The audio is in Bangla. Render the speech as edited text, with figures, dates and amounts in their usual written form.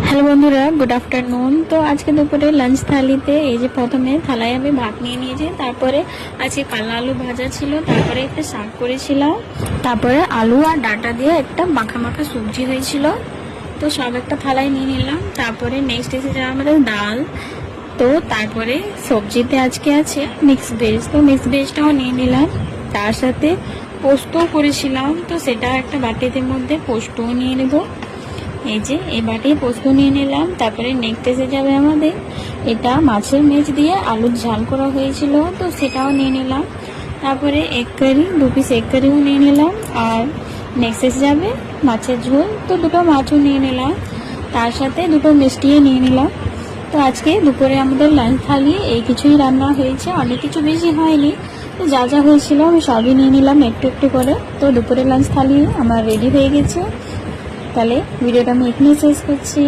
হ্যালো বন্ধুরা, গুড আফটারনুন। তো আজকে দুপুরে লাঞ্চ থালিতে এই যে প্রথমে থালায় আমি ভাত নিয়ে নিয়েছি, তারপরে আজকে কালা আলু ভাজা ছিল, তারপরে একটা শাক করেছিলাম, তারপরে আলু আর ডাটা দিয়ে একটা মাখা মাখা সবজি হয়েছিল। তো সব একটা থালায় নিয়ে নিলাম। তারপরে নেক্সট এসেছে আমাদের ডাল। তো তারপরে সবজিতে আজকে আছে মিক্স ভেজ, তো মিক্স ভেজটাও নিয়ে নিলাম। তার সাথে পোস্তও করেছিলাম, তো সেটা একটা বাটিতে মধ্যে পোস্তও নিয়ে নেব। এই যে এই বাটি পোস্ত নিয়ে নিলাম। তারপরে নেক্সট এসে যাবে আমাদের এটা মাছের মেজ দিয়ে আলুর ঝাল করা হয়েছিল, তো সেটাও নিয়ে নিলাম। তারপরে এক কারি, 2 পিস এক কারিও নিয়ে নিলাম। আর নেক্সট এসে যাবে মাছের ঝোল, তো 2টো মাছও নিয়ে নিলাম। তার সাথে 2টো মিষ্টিও নিয়ে নিলাম। তো আজকে দুপুরে আমাদের লাঞ্চ থালি এই কিছুই রান্না হয়েছে, অনেক কিছু বেশি হয়নি। তো যা যা হয়েছিল আমি সবই নিয়ে নিলাম একটু একটু করে। তো দুপুরের লাঞ্চ থালি আমার রেডি হয়ে গেছে। তাহলে ভিডিওটা আমি এখানেই শেষ করছি।